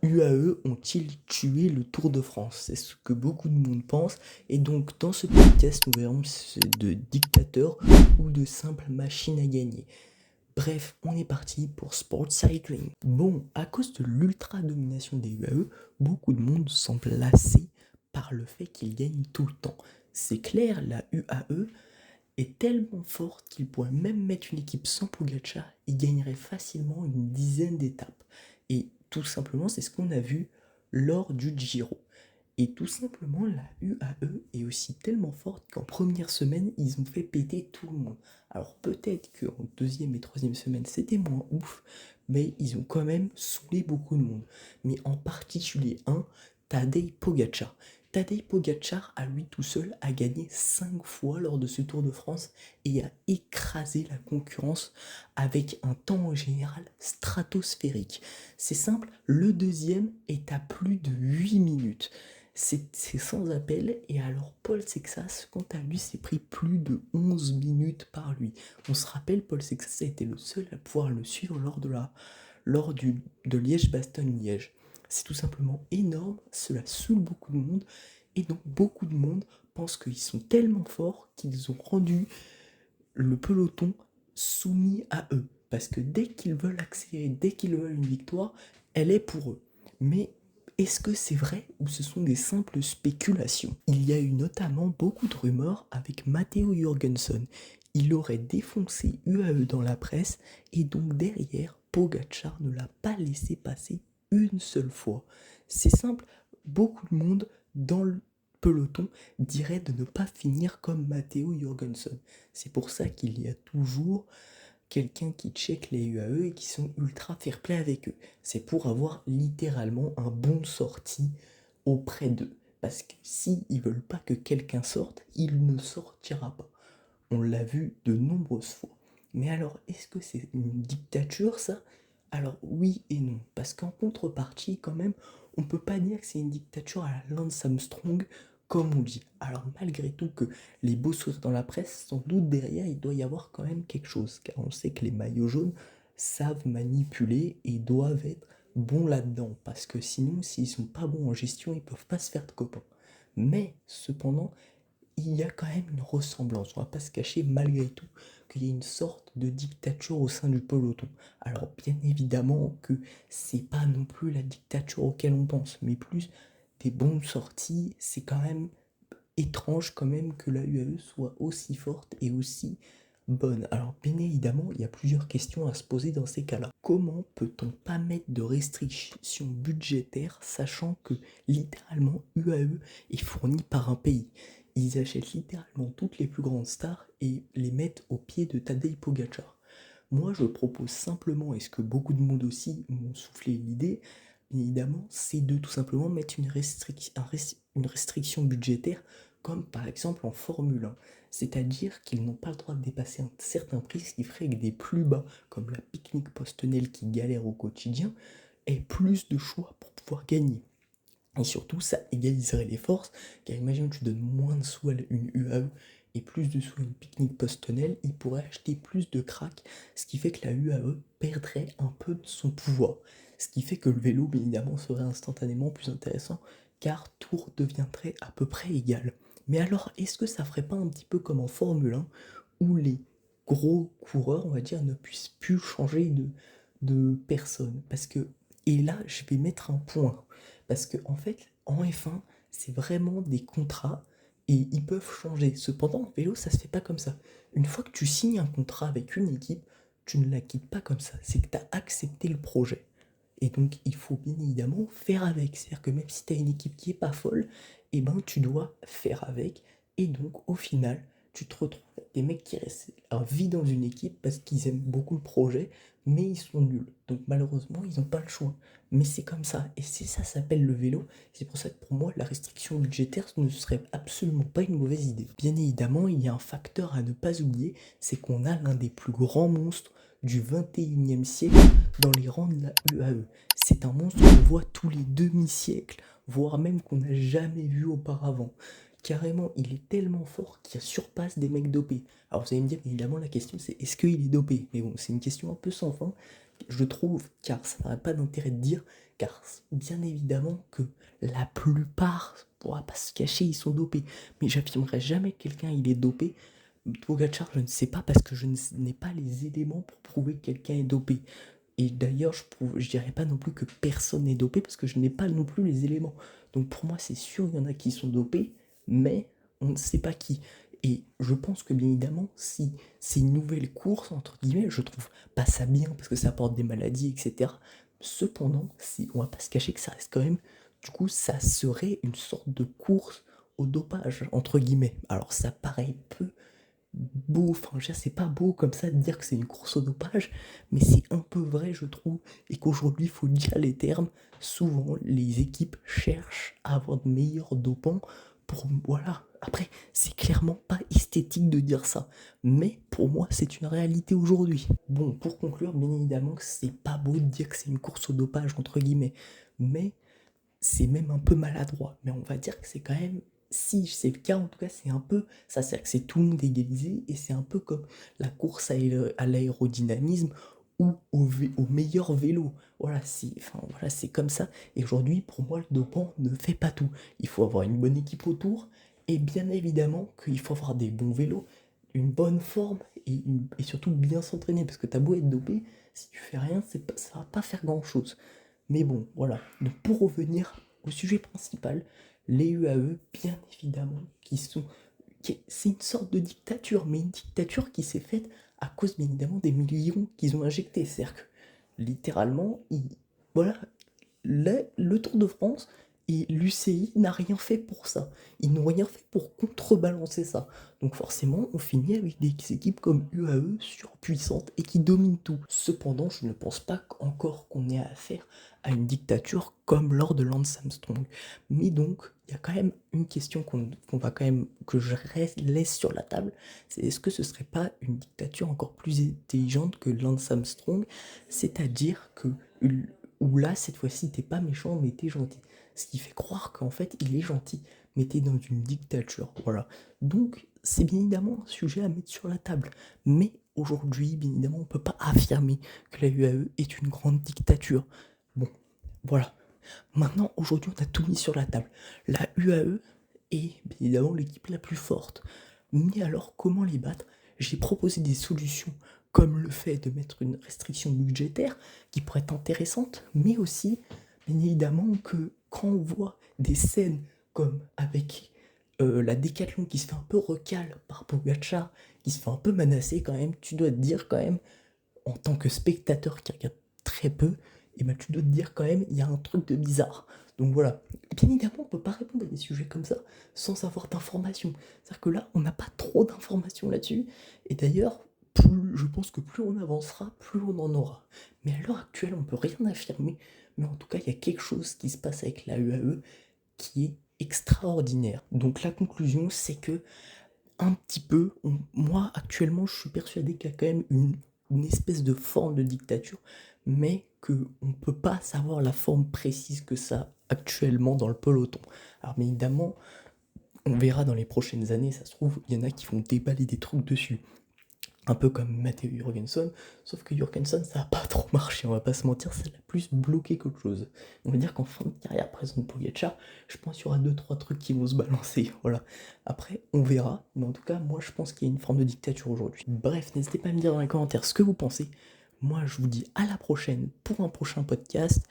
UAE ont-ils tué le Tour de France? C'est ce que beaucoup de monde pense. Et donc, dans ce podcast, nous verrons si c'est de dictateurs ou de simples machines à gagner. Bref, on est parti pour Sport Cycling. Bon, à cause de l'ultra-domination des UAE, beaucoup de monde semble lassé par le fait qu'ils gagnent tout le temps. C'est clair, la UAE est tellement forte qu'il pourrait même mettre une équipe sans Pogacar et gagnerait facilement une dizaine d'étapes. Et tout simplement, c'est ce qu'on a vu lors du Giro. Et tout simplement, la UAE est aussi tellement forte qu'en première semaine, ils ont fait péter tout le monde. Alors peut-être qu'en deuxième et troisième semaine, c'était moins ouf, mais ils ont quand même saoulé beaucoup de monde. Mais en particulier un, Tadej Pogacar. Tadej Pogacar, à lui tout seul, a gagné 5 fois lors de ce Tour de France et a écrasé la concurrence avec un temps en général stratosphérique. C'est simple, le deuxième est à plus de 8 minutes. C'est sans appel, et alors Paul Sexas, quant à lui, s'est pris plus de 11 minutes par lui. On se rappelle, Paul Sexas a été le seul à pouvoir le suivre de Liège-Bastogne-Liège. C'est tout simplement énorme, cela saoule beaucoup de monde, et donc beaucoup de monde pense qu'ils sont tellement forts qu'ils ont rendu le peloton soumis à eux. Parce que dès qu'ils veulent accélérer, dès qu'ils veulent une victoire, elle est pour eux. Mais est-ce que c'est vrai ou ce sont des simples spéculations? Il y a eu notamment beaucoup de rumeurs avec Matteo Jorgensen. Il aurait défoncé UAE dans la presse et donc derrière, Pogacar ne l'a pas laissé passer une seule fois. C'est simple, beaucoup de monde dans le peloton dirait de ne pas finir comme Matteo Jorgensen. C'est pour ça qu'il y a toujours quelqu'un qui check les UAE et qui sont ultra fair play avec eux. C'est pour avoir littéralement un bon sorti auprès d'eux. Parce que s'ils ne veulent pas que quelqu'un sorte, il ne sortira pas. On l'a vu de nombreuses fois. Mais alors, est-ce que c'est une dictature ça? Alors oui et non. Parce qu'en contrepartie, quand même, on peut pas dire que c'est une dictature à la Lance Armstrong, comme on dit. Alors malgré tout que les beaux sourires dans la presse, sans doute derrière, il doit y avoir quand même quelque chose. Car on sait que les maillots jaunes savent manipuler et doivent être bons là-dedans. Parce que sinon, s'ils sont pas bons en gestion, ils peuvent pas se faire de copains. Mais cependant, il y a quand même une ressemblance. On va pas se cacher malgré tout qu'il y a une sorte de dictature au sein du peloton. Alors bien évidemment que c'est pas non plus la dictature auquel on pense, mais plus des bonnes sorties. C'est quand même étrange quand même que la UAE soit aussi forte et aussi bonne. Alors bien évidemment, il y a plusieurs questions à se poser dans ces cas-là. Comment peut-on pas mettre de restrictions budgétaires sachant que littéralement UAE est fourni par un pays? Ils achètent littéralement toutes les plus grandes stars et les mettent au pied de Tadej Pogacar. Moi, je propose simplement, et ce que beaucoup de monde aussi m'ont soufflé l'idée, bien évidemment, c'est de tout simplement mettre une restriction budgétaire, comme par exemple en Formule 1. C'est-à-dire qu'ils n'ont pas le droit de dépasser un certain prix, ce qui ferait que des plus bas, comme la Picnic Postonnelle qui galère au quotidien, aient plus de choix pour pouvoir gagner. Et surtout, ça égaliserait les forces, car imagine que tu donnes moins de sous à une UAE et plus de sous à une pique-nique post-tunnel, il pourrait acheter plus de crack, ce qui fait que la UAE perdrait un peu de son pouvoir. Ce qui fait que le vélo, bien évidemment, serait instantanément plus intéressant, car tout deviendrait à peu près égal. Mais alors, est-ce que ça ferait pas un petit peu comme en Formule 1, où les gros coureurs, on va dire, ne puissent plus changer de personne? Parce que, et là, je vais mettre un point. Parce que en fait, en F1, c'est vraiment des contrats et ils peuvent changer. Cependant, en vélo, ça se fait pas comme ça. Une fois que tu signes un contrat avec une équipe, tu ne la quittes pas comme ça. C'est que tu as accepté le projet. Et donc, il faut bien évidemment faire avec. C'est-à-dire que même si tu as une équipe qui est pas folle, eh ben, tu dois faire avec. Et donc, au final, tu te retrouves avec des mecs qui restent à vie dans une équipe parce qu'ils aiment beaucoup le projet, mais ils sont nuls. Donc, malheureusement, ils n'ont pas le choix. Mais c'est comme ça. Et c'est ça s'appelle le vélo. C'est pour ça que pour moi, la restriction budgétaire ne serait absolument pas une mauvaise idée. Bien évidemment, il y a un facteur à ne pas oublier, c'est qu'on a l'un des plus grands monstres du 21e siècle dans les rangs de la UAE. C'est un monstre qu'on voit tous les demi-siècles, voire même qu'on n'a jamais vu auparavant. Carrément, il est tellement fort qu'il surpasse des mecs dopés. Alors vous allez me dire, évidemment, la question c'est est-ce qu'il est dopé? Mais bon, c'est une question un peu sans fin, je trouve, car ça n'aurait pas d'intérêt de dire car bien évidemment que la plupart, on va pas se cacher, ils sont dopés. Mais j'affirmerai jamais que quelqu'un il est dopé. Pogacar, je ne sais pas parce que je n'ai pas les éléments pour prouver que quelqu'un est dopé. Et d'ailleurs, je dirais pas non plus que personne n'est dopé parce que je n'ai pas non plus les éléments. Donc pour moi, c'est sûr, il y en a qui sont dopés, mais on ne sait pas qui. Et je pense que bien évidemment, si c'est une nouvelle course, entre guillemets, je trouve pas ça bien parce que ça apporte des maladies, etc. Cependant, si on va pas se cacher que ça reste quand même, du coup, ça serait une sorte de course au dopage, entre guillemets. Alors ça paraît peu beau, enfin, je veux dire, c'est pas beau comme ça de dire que c'est une course au dopage, mais c'est un peu vrai, je trouve, et qu'aujourd'hui, il faut dire les termes. Souvent, les équipes cherchent à avoir de meilleurs dopants pour, voilà. Après, c'est clairement pas esthétique de dire ça, mais pour moi, c'est une réalité aujourd'hui. Bon, pour conclure, bien évidemment que c'est pas beau de dire que c'est une course au dopage, entre guillemets, mais c'est même un peu maladroit, mais on va dire que c'est quand même, si c'est le cas, en tout cas, c'est un peu, ça c'est que c'est tout le monde égalisé, et c'est un peu comme la course à l'aérodynamisme ou au meilleur vélo. Voilà, enfin, voilà, c'est comme ça. Et aujourd'hui, pour moi, le dopant ne fait pas tout. Il faut avoir une bonne équipe autour, et bien évidemment qu'il faut avoir des bons vélos, une bonne forme, et surtout bien s'entraîner, parce que t'as beau être dopé, si tu fais rien, ça va pas faire grand-chose. Mais bon, voilà. Donc pour revenir au sujet principal, les UAE, bien évidemment, c'est une sorte de dictature, mais une dictature qui s'est faite à cause, bien évidemment, des millions qu'ils ont injectés. C'est-à-dire que, littéralement, voilà, le Tour de France et l'UCI n'a rien fait pour ça. Ils n'ont rien fait pour contrebalancer ça. Donc forcément, on finit avec des équipes comme UAE surpuissantes et qui dominent tout. Cependant, je ne pense pas encore qu'on ait affaire à une dictature comme lors de Lance Armstrong. Mais donc, il y a quand même une question que je laisse sur la table, c'est est-ce que ce serait pas une dictature encore plus intelligente que Lance Armstrong, c'est-à-dire que où là, cette fois-ci, t'es pas méchant, mais t'es gentil. Ce qui fait croire qu'en fait, il est gentil, mais t'es dans une dictature. Voilà. Donc, c'est bien évidemment un sujet à mettre sur la table. Mais aujourd'hui, bien évidemment, on peut pas affirmer que la UAE est une grande dictature. Bon, voilà. Maintenant, aujourd'hui, on a tout mis sur la table. La UAE est bien évidemment l'équipe la plus forte. Mais alors, comment les battre? J'ai proposé des solutions comme le fait de mettre une restriction budgétaire qui pourrait être intéressante, mais aussi, bien évidemment, que quand on voit des scènes comme avec la Décathlon qui se fait un peu recal par Pogacar, qui se fait un peu menacer quand même, tu dois te dire quand même, en tant que spectateur qui regarde très peu, et ben tu dois te dire quand même, il y a un truc de bizarre. Donc voilà, bien évidemment, on peut pas répondre à des sujets comme ça sans avoir d'informations. C'est-à-dire que là, on n'a pas trop d'informations là-dessus, et d'ailleurs, je pense que plus on avancera, plus on en aura. Mais à l'heure actuelle, on peut rien affirmer, mais en tout cas, il y a quelque chose qui se passe avec la UAE qui est extraordinaire. Donc la conclusion, c'est que un petit peu, moi actuellement, je suis persuadé qu'il y a quand même une espèce de forme de dictature, mais qu'on ne peut pas savoir la forme précise que ça a actuellement dans le peloton. Alors bien évidemment, on verra dans les prochaines années, ça se trouve, il y en a qui vont déballer des trucs dessus. Un peu comme Matteo Jorgensen, sauf que Jorgensen ça a pas trop marché, on va pas se mentir, ça l'a plus bloqué qu'autre chose. On va dire qu'en fin de carrière présente Pogacar, je pense qu'il y aura 2-3 trucs qui vont se balancer, voilà. Après, on verra, mais en tout cas, moi je pense qu'il y a une forme de dictature aujourd'hui. Bref, n'hésitez pas à me dire dans les commentaires ce que vous pensez. Moi je vous dis à la prochaine pour un prochain podcast.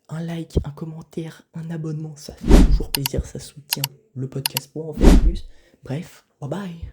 Un like, un commentaire, un abonnement, ça fait toujours plaisir, ça soutient le podcast pour en faire plus. Bref, bye bye.